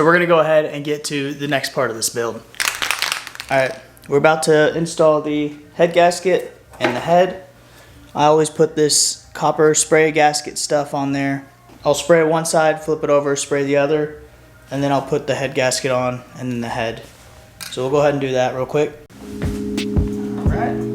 So we're gonna go ahead and get to the next part of this build. Alright, we're about to install the head gasket and the head. I always put this copper spray gasket stuff on there. I'll spray one side, flip it over, spray the other, and then I'll put the head gasket on and then the head. So we'll go ahead and do that real quick. Alright.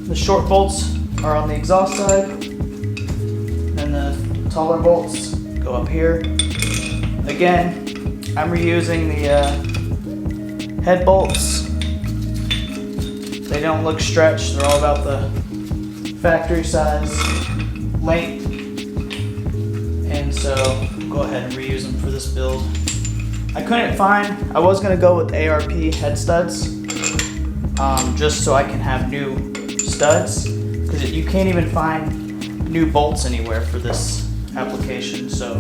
The short bolts are on the exhaust side, and the taller bolts go up here. Again, I'm reusing the head bolts. They don't look stretched, they're all about the factory size length, and so go ahead and reuse them for this build. I was going to go with ARP head studs, just so I can have new studs, because you can't even find new bolts anywhere for this application. So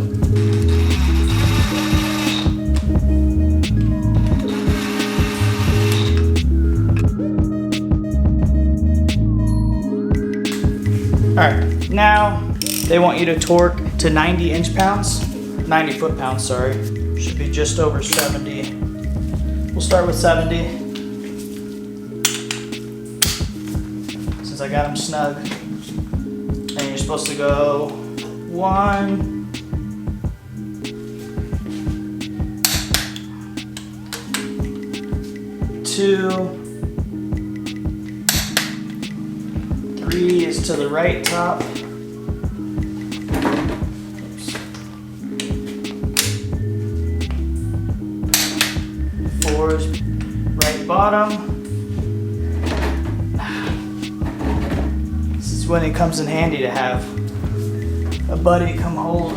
alright, now they want you to torque to 90 foot-pounds, sorry. Should be just over 70. We'll start with 70. Since I got them snug. And you're supposed to go 1, 2, 3 is to the right top. 4 is right bottom. This is when it comes in handy to have a buddy come hold.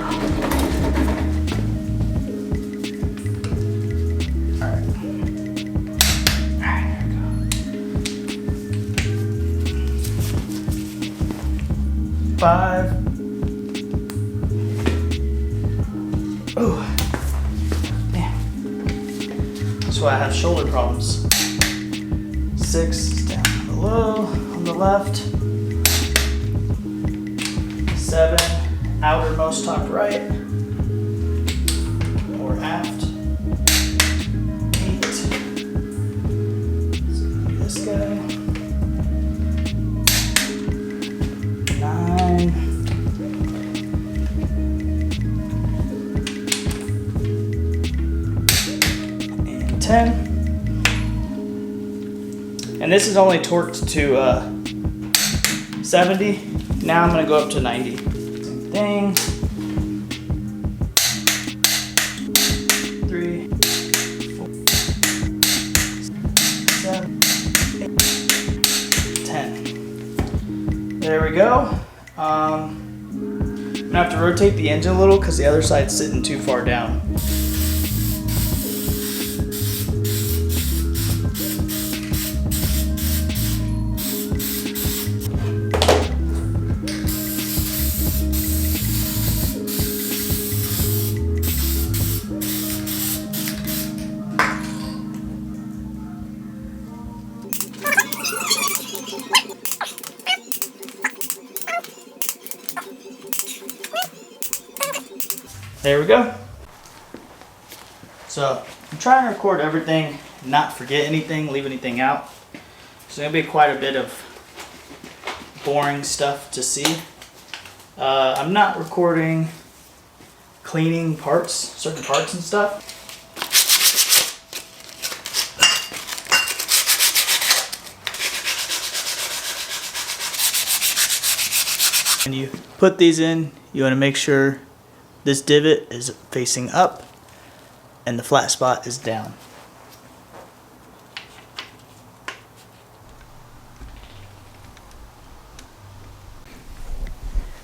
Alright. Alright, there we go. 5. Ooh. That's why I have shoulder problems. 6 is down below on the left. 7, outermost top right or aft. 8, so this guy. 9. 10. And this is only torqued to 70. Now I'm going to go up to 90. Same thing. 3, 4, 7, 8, 10. There we go. I'm going to have to rotate the engine a little because the other side's sitting too far down. There we go. So I'm trying to record everything, not forget anything, leave anything out. So there's gonna be quite a bit of boring stuff to see. I'm not recording cleaning parts, certain parts and stuff. When you put these in, you want to make sure this divot is facing up and the flat spot is down.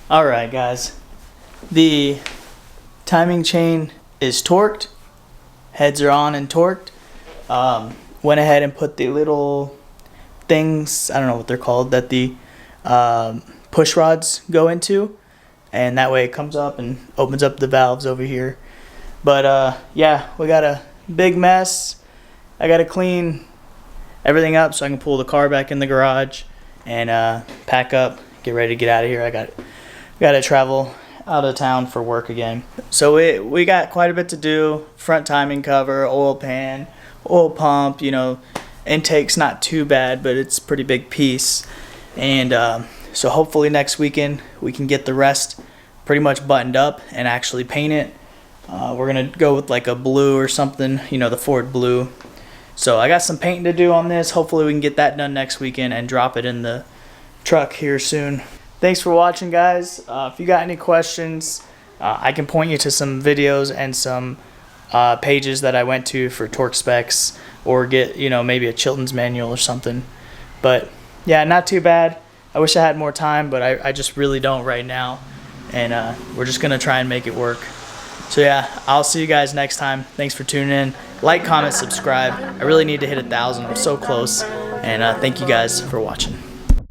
Alright guys, the timing chain is torqued, heads are on and torqued. went ahead and put the little things, I don't know what they're called, that the push rods go into, and that way it comes up and opens up the valves over here. But yeah, we got a big mess. I got to clean everything up so I can pull the car back in the garage and pack up, get ready to get out of here. I got to travel out of town for work again. So we got quite a bit to do. Front timing cover, oil pan, oil pump, you know, intake's not too bad, but it's a pretty big piece. And so hopefully next weekend we can get the rest pretty much buttoned up and actually paint it. We're gonna go with like a blue or something, you know, the Ford blue. So I got some painting to do on this. Hopefully we can get that done next weekend and drop it in the truck here soon. Thanks for watching, guys. If you got any questions, I can point you to some videos and some pages that I went to for torque specs, or get, you know, maybe a Chilton's manual or something. But yeah, not too bad. I wish I had more time, but I just really don't right now. And we're just gonna try and make it work. So yeah, I'll see you guys next time. Thanks for tuning in. Like, comment, subscribe. I really need to hit 1,000. I'm so close. And thank you guys for watching.